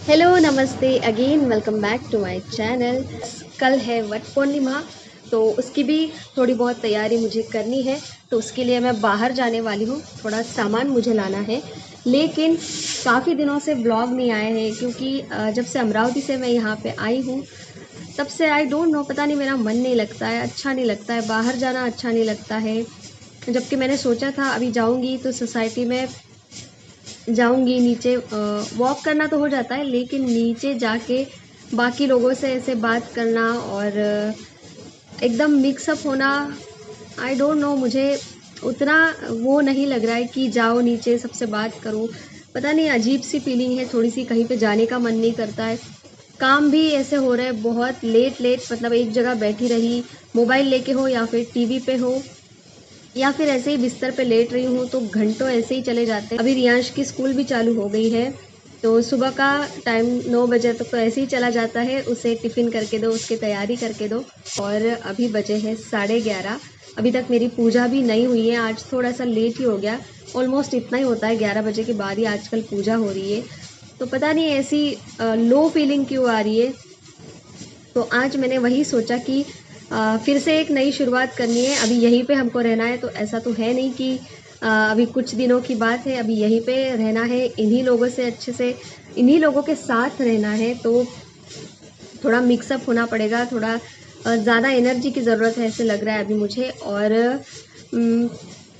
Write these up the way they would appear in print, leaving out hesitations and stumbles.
Hello नमस्ते again welcome back to my channel. कल है वट पूर्णिमा, तो उसकी भी थोड़ी बहुत तैयारी मुझे करनी है। तो उसके लिए मैं बाहर जाने वाली हूँ, थोड़ा सामान मुझे लाना है। लेकिन काफ़ी दिनों से ब्लॉग नहीं आए हैं क्योंकि जब से अमरावती से मैं यहाँ पे आई हूँ तब से आई डोंट नो, पता नहीं मेरा मन नहीं लगता है, अच्छा नहीं लगता है, बाहर जाना अच्छा नहीं लगता है। जबकि मैंने सोचा था अभी जाऊँगी तो सोसाइटी में जाऊंगी, नीचे वॉक करना तो हो जाता है लेकिन नीचे जाके बाकी लोगों से ऐसे बात करना और एकदम मिक्सअप होना, आई डोंट नो, मुझे उतना वो नहीं लग रहा है कि जाओ नीचे सबसे बात करो। पता नहीं, अजीब सी फीलिंग है थोड़ी सी, कहीं पे जाने का मन नहीं करता है। काम भी ऐसे हो रहे हैं बहुत लेट लेट, मतलब एक जगह बैठी रही, मोबाइल लेके हो या फिर टीवी पे हो या फिर ऐसे ही बिस्तर पे लेट रही हूँ तो घंटों ऐसे ही चले जाते हैं। अभी रियांश की स्कूल भी चालू हो गई है तो सुबह का टाइम 9 बजे तक तो ऐसे ही चला जाता है, उसे टिफ़िन करके दो, उसकी तैयारी करके दो। और अभी बजे हैं 11:30, अभी तक मेरी पूजा भी नहीं हुई है। आज थोड़ा सा लेट ही हो गया, ऑलमोस्ट इतना ही होता है, 11 बजे के बाद ही आजकल पूजा हो रही है। तो पता नहीं ऐसी लो फीलिंग क्यों आ रही है। तो आज मैंने वही सोचा कि फिर से एक नई शुरुआत करनी है। अभी यहीं पे हमको रहना है तो ऐसा तो है नहीं कि अभी कुछ दिनों की बात है, अभी यहीं पे रहना है, इन्हीं लोगों से अच्छे से, इन्हीं लोगों के साथ रहना है। तो थोड़ा मिक्सअप होना पड़ेगा, थोड़ा ज़्यादा एनर्जी की ज़रूरत है ऐसे लग रहा है अभी मुझे। और उम,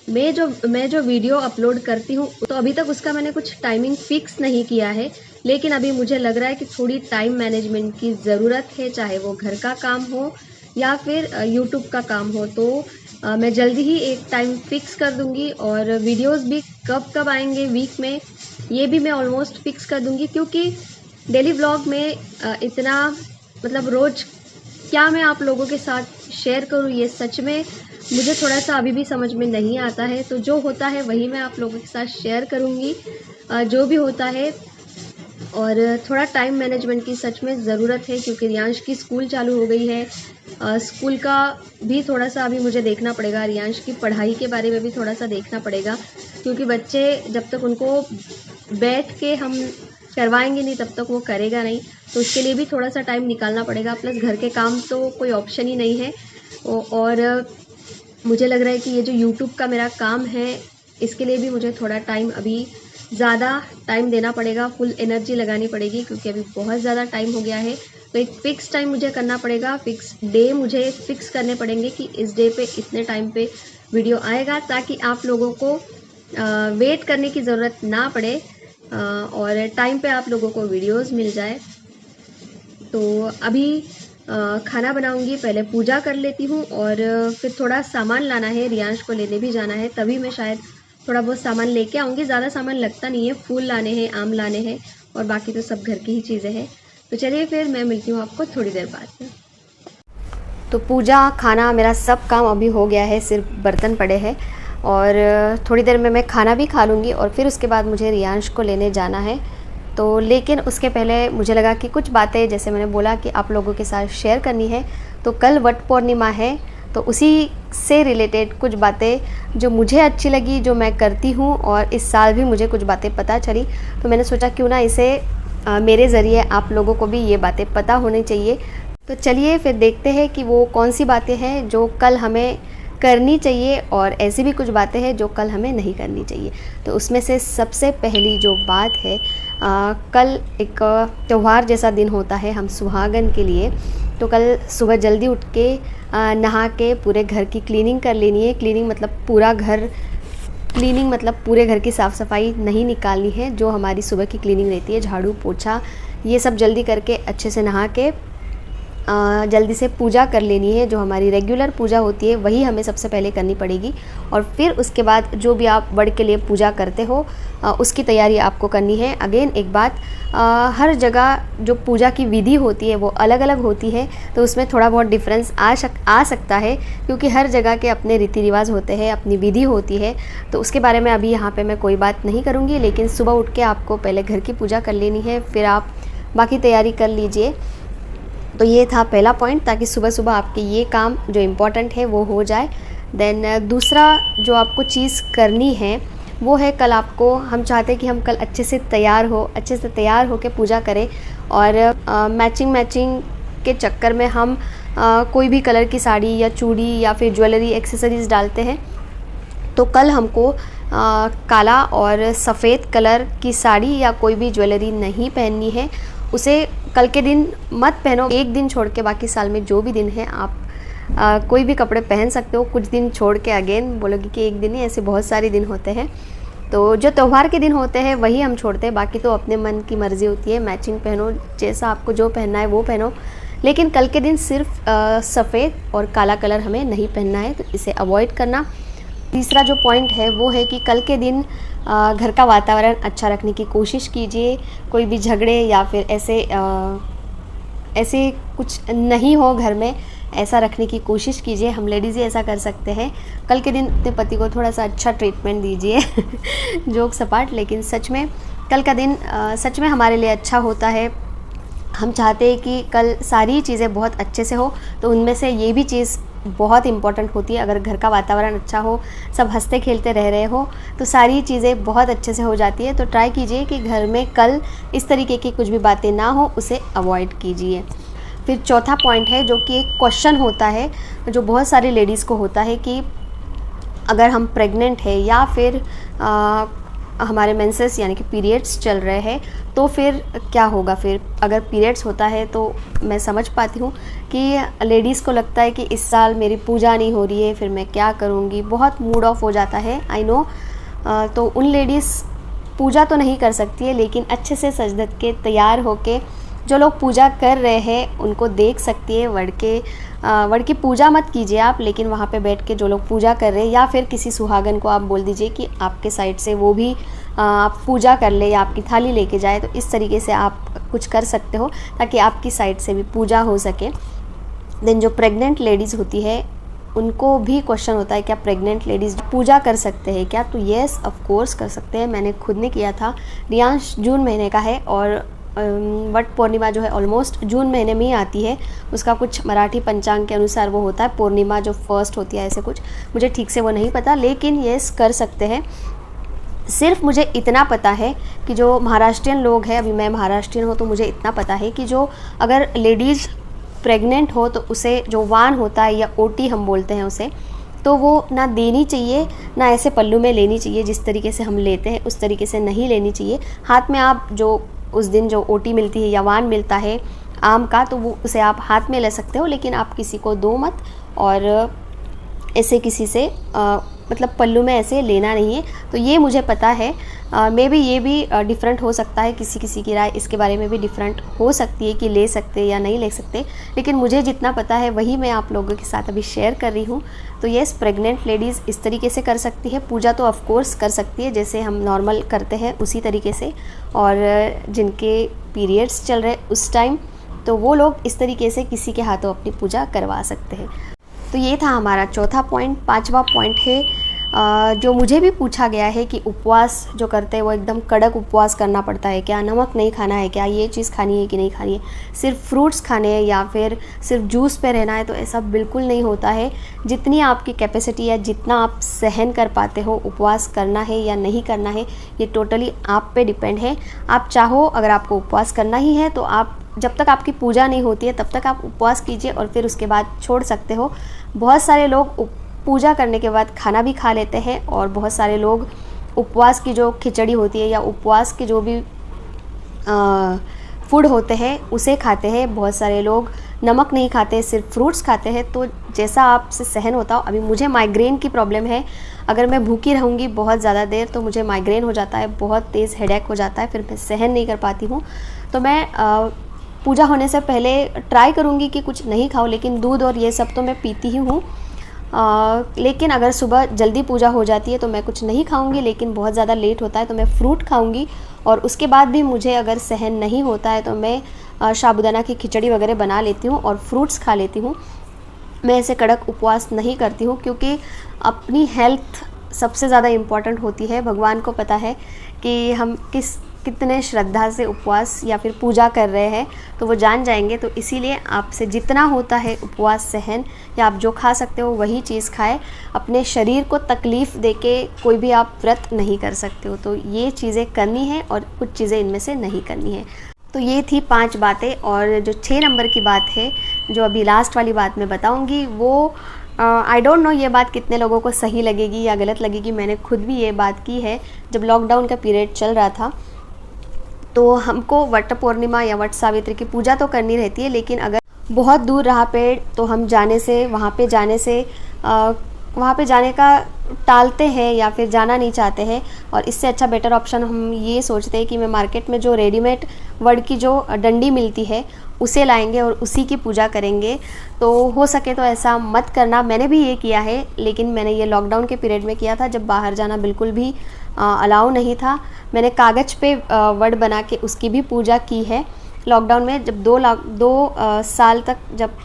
मैं जो वीडियो अपलोड करती हूँ तो अभी तक उसका मैंने कुछ टाइमिंग फ़िक्स नहीं किया है, लेकिन अभी मुझे लग रहा है कि थोड़ी टाइम मैनेजमेंट की ज़रूरत है, चाहे वो घर का काम हो या फिर यूट्यूब का काम हो। तो मैं जल्दी ही एक टाइम फ़िक्स कर दूँगी और वीडियोज़ भी कब-कब आएँगे वीक में, ये भी मैं ऑलमोस्ट फ़िक्स कर दूँगी। क्योंकि डेली व्लॉग में इतना, मतलब रोज़ क्या मैं आप लोगों के साथ शेयर करूँ, ये सच में मुझे थोड़ा-सा अभी भी समझ में नहीं आता है। तो जो होता है वही मैं आप लोगों के साथ शेयर करूँगी, जो भी होता है। और थोड़ा टाइम मैनेजमेंट की सच में ज़रूरत है क्योंकि रियांश की स्कूल चालू हो गई है। स्कूल का भी थोड़ा-सा अभी मुझे देखना पड़ेगा, रियांश की पढ़ाई के बारे में भी थोड़ा-सा देखना पड़ेगा क्योंकि बच्चे जब तक उनको बैठ के हम करवाएँगे नहीं तब तक वो करेगा नहीं। तो उसके लिए भी थोड़ा-सा टाइम निकालना पड़ेगा, प्लस घर के काम तो कोई ऑप्शन ही नहीं है। और मुझे लग रहा है कि ये जो यूट्यूब का मेरा काम है, इसके लिए भी मुझे थोड़ा टाइम, अभी ज़्यादा टाइम देना पड़ेगा, फुल एनर्जी लगानी पड़ेगी क्योंकि अभी बहुत ज़्यादा टाइम हो गया है। तो एक फ़िक्स टाइम मुझे करना पड़ेगा, फ़िक्स डे मुझे फ़िक्स करने पड़ेंगे कि इस डे पे इतने टाइम पे वीडियो आएगा, ताकि आप लोगों को वेट करने की ज़रूरत ना पड़े और टाइम पे आप लोगों को वीडियोज़ मिल जाए। तो अभी खाना बनाऊंगी, पहले पूजा कर लेती हूँ और फिर थोड़ा सामान लाना है, रियांश को लेने भी जाना है, तभी मैं शायद थोड़ा बहुत सामान लेके आऊँगी। ज़्यादा सामान लगता नहीं है, फूल लाने हैं, आम लाने हैं और बाकी तो सब घर की ही चीज़ें हैं। तो चलिए फिर मैं मिलती हूँ आपको थोड़ी देर बाद में। तो पूजा, खाना, मेरा सब काम अभी हो गया है, सिर्फ बर्तन पड़े हैं और थोड़ी देर में मैं खाना भी खा लूँगी और फिर उसके बाद मुझे रियांश को लेने जाना है। तो लेकिन उसके पहले मुझे लगा कि कुछ बातें, जैसे मैंने बोला कि आप लोगों के साथ शेयर करनी है। तो कल वट पूर्णिमा है तो उसी से रिलेटेड कुछ बातें जो मुझे अच्छी लगी, जो मैं करती हूँ और इस साल भी मुझे कुछ बातें पता चली, तो मैंने सोचा क्यों ना इसे मेरे ज़रिए आप लोगों को भी ये बातें पता होनी चाहिए। तो चलिए फिर देखते हैं कि वो कौन सी बातें हैं जो कल हमें करनी चाहिए और ऐसी भी कुछ बातें हैं जो कल हमें नहीं करनी चाहिए। तो उसमें से सबसे पहली जो बात है, कल एक त्यौहार जैसा दिन होता है हम सुहागन के लिए। तो कल सुबह जल्दी उठ के नहा के पूरे घर की क्लीनिंग कर लेनी है। क्लीनिंग मतलब पूरा घर, क्लीनिंग मतलब पूरे घर की साफ़ सफाई नहीं निकालनी है, जो हमारी सुबह की क्लीनिंग रहती है, झाड़ू पोछा ये सब जल्दी करके अच्छे से नहा के जल्दी से पूजा कर लेनी है। जो हमारी रेगुलर पूजा होती है वही हमें सबसे पहले करनी पड़ेगी और फिर उसके बाद जो भी आप वड़ के लिए पूजा करते हो उसकी तैयारी आपको करनी है। अगेन एक बात, हर जगह जो पूजा की विधि होती है वो अलग अलग होती है, तो उसमें थोड़ा बहुत डिफरेंस आ सकता है क्योंकि हर जगह के अपने रीति रिवाज होते हैं, अपनी विधि होती है। तो उसके बारे में अभी यहाँ पे मैं कोई बात नहीं करूँगी, लेकिन सुबह उठ के आपको पहले घर की पूजा कर लेनी है, फिर आप बाकी तैयारी कर लीजिए। तो ये था पहला पॉइंट, ताकि सुबह सुबह आपके ये काम जो इम्पोर्टेंट है वो हो जाए। देन दूसरा जो आपको चीज़ करनी है वो है कल आपको हम चाहते हैं कि हम कल अच्छे से तैयार हो के पूजा करें। और मैचिंग के चक्कर में हम कोई भी कलर की साड़ी या चूड़ी या फिर ज्वेलरी एक्सेसरीज़ डालते हैं। तो कल हमको काला और सफ़ेद कलर की साड़ी या कोई भी ज्वेलरी नहीं पहननी है। उसे कल के दिन मत पहनो, एक दिन छोड़ के बाकी साल में जो भी दिन है आप कोई भी कपड़े पहन सकते हो। कुछ दिन छोड़ के अगेन बोलोगे कि एक दिन ही, ऐसे बहुत सारे दिन होते हैं। तो जो त्यौहार के दिन होते हैं वही हम छोड़ते हैं, बाकी तो अपने मन की मर्ज़ी होती है। मैचिंग पहनो, जैसा आपको जो पहनना है वो पहनो, लेकिन कल के दिन सिर्फ सफ़ेद और काला कलर हमें नहीं पहनना है, तो इसे अवॉइड करना। तीसरा जो पॉइंट है वो है कि कल के दिन घर का वातावरण अच्छा रखने की कोशिश कीजिए। कोई भी झगड़े या फिर ऐसे कुछ नहीं हो घर में, ऐसा रखने की कोशिश कीजिए। हम लेडीज़ ही ऐसा कर सकते हैं। कल के दिन अपने पति को थोड़ा सा अच्छा ट्रीटमेंट दीजिए जोक सपाट, लेकिन सच में कल का दिन सच में हमारे लिए अच्छा होता है। हम चाहते हैं कि कल सारी चीज़ें बहुत अच्छे से हो, तो उनमें से ये भी चीज़ बहुत इम्पॉर्टेंट होती है। अगर घर का वातावरण अच्छा हो, सब हंसते खेलते रह रहे हो, तो सारी चीज़ें बहुत अच्छे से हो जाती है। तो ट्राई कीजिए कि घर में कल इस तरीके की कुछ भी बातें ना हो, उसे अवॉइड कीजिए। फिर चौथा पॉइंट है जो कि एक क्वेश्चन होता है, जो बहुत सारी लेडीज़ को होता है कि अगर हम प्रेग्नेंट है या फिर हमारे मेंसेस यानी कि पीरियड्स चल रहे हैं तो फिर क्या होगा। फिर अगर पीरियड्स होता है तो मैं समझ पाती हूँ कि लेडीज़ को लगता है कि इस साल मेरी पूजा नहीं हो रही है, फिर मैं क्या करूँगी, बहुत मूड ऑफ हो जाता है, आई नो। तो उन लेडीज़ पूजा तो नहीं कर सकती है, लेकिन अच्छे से सज धज के तैयार होके जो लोग पूजा कर रहे हैं उनको देख सकती है। वड़ की पूजा मत कीजिए आप, लेकिन वहाँ पे बैठ के जो लोग पूजा कर रहे हैं या फिर किसी सुहागन को आप बोल दीजिए कि आपके साइड से वो भी आप पूजा कर ले या आपकी थाली लेके जाए। तो इस तरीके से आप कुछ कर सकते हो ताकि आपकी साइड से भी पूजा हो सके। देन जो प्रेग्नेंट लेडीज़ होती है उनको भी क्वेश्चन होता है क्या प्रेग्नेंट लेडीज़ पूजा कर सकते हैं क्या। तो येस, ऑफ कोर्स कर सकते हैं। मैंने खुद ने किया था। रियांश जून महीने का है और वट पूर्णिमा जो है ऑलमोस्ट जून महीने में ही आती है। उसका कुछ मराठी पंचांग के अनुसार वो होता है पूर्णिमा जो फर्स्ट होती है, ऐसे कुछ मुझे ठीक से वो नहीं पता, लेकिन येस कर सकते हैं। सिर्फ मुझे इतना पता है कि जो महाराष्ट्रियन लोग हैं, अभी मैं महाराष्ट्रियन हूँ तो मुझे इतना पता है कि जो अगर लेडीज़ प्रेग्नेंट हो तो उसे जो वान होता है या ओटी हम बोलते हैं उसे, तो वो ना देनी चाहिए ना ऐसे पल्लू में लेनी चाहिए। जिस तरीके से हम लेते हैं उस तरीके से नहीं लेनी चाहिए। हाथ में आप जो उस दिन जो ओटी मिलती है या वान मिलता है आम का, तो वो उसे आप हाथ में ले सकते हो, लेकिन आप किसी को दो मत और ऐसे किसी से मतलब पल्लू में ऐसे लेना नहीं है। तो ये मुझे पता है। मे बी ये भी डिफरेंट हो सकता है, किसी की राय इसके बारे में भी डिफरेंट हो सकती है कि ले सकते या नहीं ले सकते, लेकिन मुझे जितना पता है वही मैं आप लोगों के साथ अभी शेयर कर रही हूँ। तो येस, प्रेग्नेंट लेडीज़ इस तरीके से कर सकती है। पूजा तो ऑफ कोर्स कर सकती है जैसे हम नॉर्मल करते हैं उसी तरीके से, और जिनके पीरियड्स चल रहे उस टाइम तो वो लोग इस तरीके से किसी के हाथों अपनी पूजा करवा सकते हैं। तो ये था हमारा चौथा पॉइंट। पांचवा पॉइंट है जो मुझे भी पूछा गया है कि उपवास जो करते हैं वो एकदम कड़क उपवास करना पड़ता है क्या, नमक नहीं खाना है क्या, ये चीज़ खानी है कि नहीं खानी है, सिर्फ फ्रूट्स खाने हैं या फिर सिर्फ जूस पे रहना है। तो ऐसा बिल्कुल नहीं होता है। जितनी आपकी कैपेसिटी है, जितना आप सहन कर पाते हो, उपवास करना है या नहीं करना है ये टोटली आप पे डिपेंड है। आप चाहो अगर आपको उपवास करना ही है तो आप जब तक आपकी पूजा नहीं होती है तब तक आप उपवास कीजिए और फिर उसके बाद छोड़ सकते हो। बहुत सारे लोग पूजा करने के बाद खाना भी खा लेते हैं और बहुत सारे लोग उपवास की जो खिचड़ी होती है या उपवास के जो भी फूड होते हैं उसे खाते हैं। बहुत सारे लोग नमक नहीं खाते, सिर्फ फ्रूट्स खाते हैं। तो जैसा आपसे सहन होता हो। अभी मुझे माइग्रेन की प्रॉब्लम है, अगर मैं भूखी रहूँगी बहुत ज़्यादा देर तो मुझे माइग्रेन हो जाता है, बहुत तेज़ हेडेक हो जाता है, फिर मैं सहन नहीं कर पाती हूँ। तो मैं पूजा होने से पहले ट्राई करूँगी कि कुछ नहीं खाऊँ, लेकिन दूध और ये सब तो मैं पीती ही हूँ। लेकिन अगर सुबह जल्दी पूजा हो जाती है तो मैं कुछ नहीं खाऊंगी, लेकिन बहुत ज़्यादा लेट होता है तो मैं फ्रूट खाऊंगी। और उसके बाद भी मुझे अगर सहन नहीं होता है तो मैं साबूदाना की खिचड़ी वगैरह बना लेती हूँ और फ्रूट्स खा लेती हूँ। मैं ऐसे कड़क उपवास नहीं करती हूँ क्योंकि अपनी हेल्थ सबसे ज़्यादा इम्पॉर्टेंट होती है। भगवान को पता है कि हम किस कितने श्रद्धा से उपवास या फिर पूजा कर रहे हैं, तो वो जान जाएंगे। तो इसीलिए आपसे जितना होता है उपवास सहन, या आप जो खा सकते हो वही चीज़ खाएं। अपने शरीर को तकलीफ़ देके कोई भी आप व्रत नहीं कर सकते हो। तो ये चीज़ें करनी है और कुछ चीज़ें इनमें से नहीं करनी है। तो ये थी 5 बातें। और जो 6 नंबर की बात है, जो अभी लास्ट वाली बात मैं बताऊंगी, वो आई डोंट नो ये बात कितने लोगों को सही लगेगी या गलत लगेगी। मैंने खुद भी ये बात की है। जब लॉकडाउन का पीरियड चल रहा था तो हमको वट पूर्णिमा या वट सावित्री की पूजा तो करनी रहती है, लेकिन अगर बहुत दूर रहा पेड़ तो हम वहाँ पे जाने का टालते हैं या फिर जाना नहीं चाहते हैं। और इससे अच्छा बेटर ऑप्शन हम ये सोचते हैं कि मैं मार्केट में जो रेडीमेड वड़ की जो डंडी मिलती है उसे लाएंगे और उसी की पूजा करेंगे। तो हो सके तो ऐसा मत करना। मैंने भी ये किया है, लेकिन मैंने ये लॉकडाउन के पीरियड में किया था, जब बाहर जाना बिल्कुल भी अलाउ नहीं था। मैंने कागज़ पे वड़ बना के उसकी भी पूजा की है लॉकडाउन में, जब 2 साल तक जब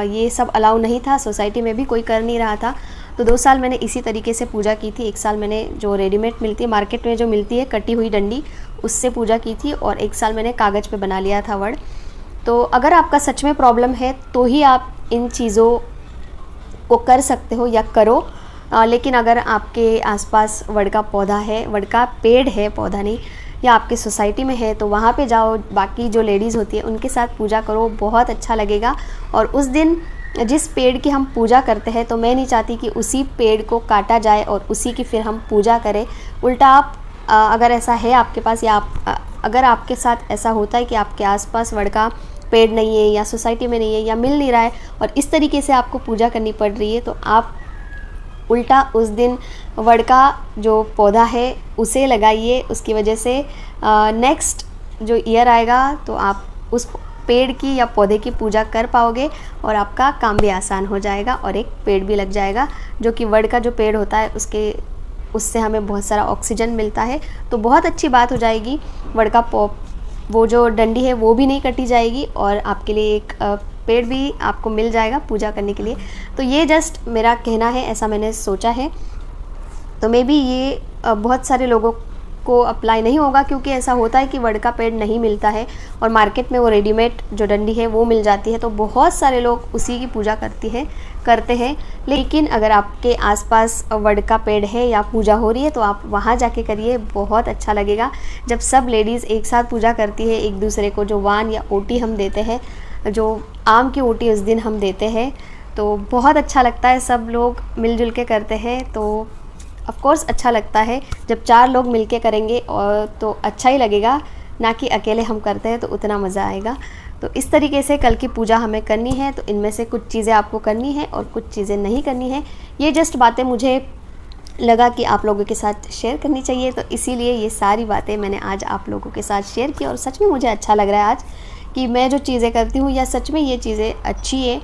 ये सब अलाउ नहीं था, सोसाइटी में भी कोई कर नहीं रहा था। तो 2 साल मैंने इसी तरीके से पूजा की थी। 1 साल मैंने जो रेडीमेड मिलती है मार्केट में, जो मिलती है कटी हुई डंडी, उससे पूजा की थी, और 1 साल मैंने कागज़ पे बना लिया था वड़। तो अगर आपका सच में प्रॉब्लम है तो ही आप इन चीज़ों को कर सकते हो या करो। लेकिन अगर आपके आसपास वड़ का पौधा है, वड़ का पेड़ है, पौधा नहीं, या आपके सोसाइटी में है, तो वहाँ पे जाओ, बाकी जो लेडीज़ होती है उनके साथ पूजा करो, बहुत अच्छा लगेगा। और उस दिन जिस पेड़ की हम पूजा करते हैं, तो मैं नहीं चाहती कि उसी पेड़ को काटा जाए और उसी की फिर हम पूजा करें। उल्टा आप अगर ऐसा है आपके पास, या अगर आपके साथ ऐसा होता है कि आपके आसपास वड़ का पेड़ नहीं है या सोसाइटी में नहीं है या मिल नहीं रहा है और इस तरीके से आपको पूजा करनी पड़ रही है, तो आप उल्टा उस दिन वड़ का जो पौधा है उसे लगाइए। उसकी वजह से नेक्स्ट जो ईयर आएगा तो आप उस पेड़ की या पौधे की पूजा कर पाओगे और आपका काम भी आसान हो जाएगा और एक पेड़ भी लग जाएगा। जो कि वड़ का जो पेड़ होता है उससे हमें बहुत सारा ऑक्सीजन मिलता है, तो बहुत अच्छी बात हो जाएगी। वड़ का वो जो डंडी है वो भी नहीं कटी जाएगी और आपके लिए एक पेड़ भी आपको मिल जाएगा पूजा करने के लिए। तो ये जस्ट मेरा कहना है, ऐसा मैंने सोचा है। तो मे बी ये बहुत सारे लोगों को अप्लाई नहीं होगा, क्योंकि ऐसा होता है कि वड़ का पेड़ नहीं मिलता है और मार्केट में वो रेडीमेड जो डंडी है वो मिल जाती है, तो बहुत सारे लोग उसी की पूजा करते हैं। लेकिन अगर आपके आसपास वड़ का पेड़ है या पूजा हो रही है तो आप वहाँ जाके करिए, बहुत अच्छा लगेगा। जब सब लेडीज़ एक साथ पूजा करती है, एक दूसरे को जो वान या ओटी हम देते हैं, जो आम की ओटी उस दिन हम देते हैं, तो बहुत अच्छा लगता है। सब लोग मिलजुल के करते हैं तो ऑफ कोर्स अच्छा लगता है। जब 4 लोग मिलके करेंगे और तो अच्छा ही लगेगा, ना कि अकेले हम करते हैं तो उतना मज़ा आएगा। तो इस तरीके से कल की पूजा हमें करनी है। तो इनमें से कुछ चीज़ें आपको करनी है और कुछ चीज़ें नहीं करनी है। ये जस्ट बातें मुझे लगा कि आप लोगों के साथ शेयर करनी चाहिए, तो इसीलिए ये सारी बातें मैंने आज आप लोगों के साथ शेयर की। और सच में मुझे अच्छा लग रहा है आज कि मैं जो चीज़ें करती हूँ या सच में ये चीज़ें अच्छी है।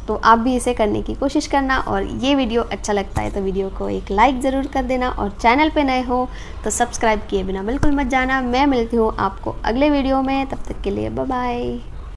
तो आप भी इसे करने की कोशिश करना। और ये वीडियो अच्छा लगता है तो वीडियो को एक लाइक ज़रूर कर देना, और चैनल पे नए हो तो सब्सक्राइब किए बिना बिल्कुल मत जाना। मैं मिलती हूँ आपको अगले वीडियो में, तब तक के लिए बाय बाय।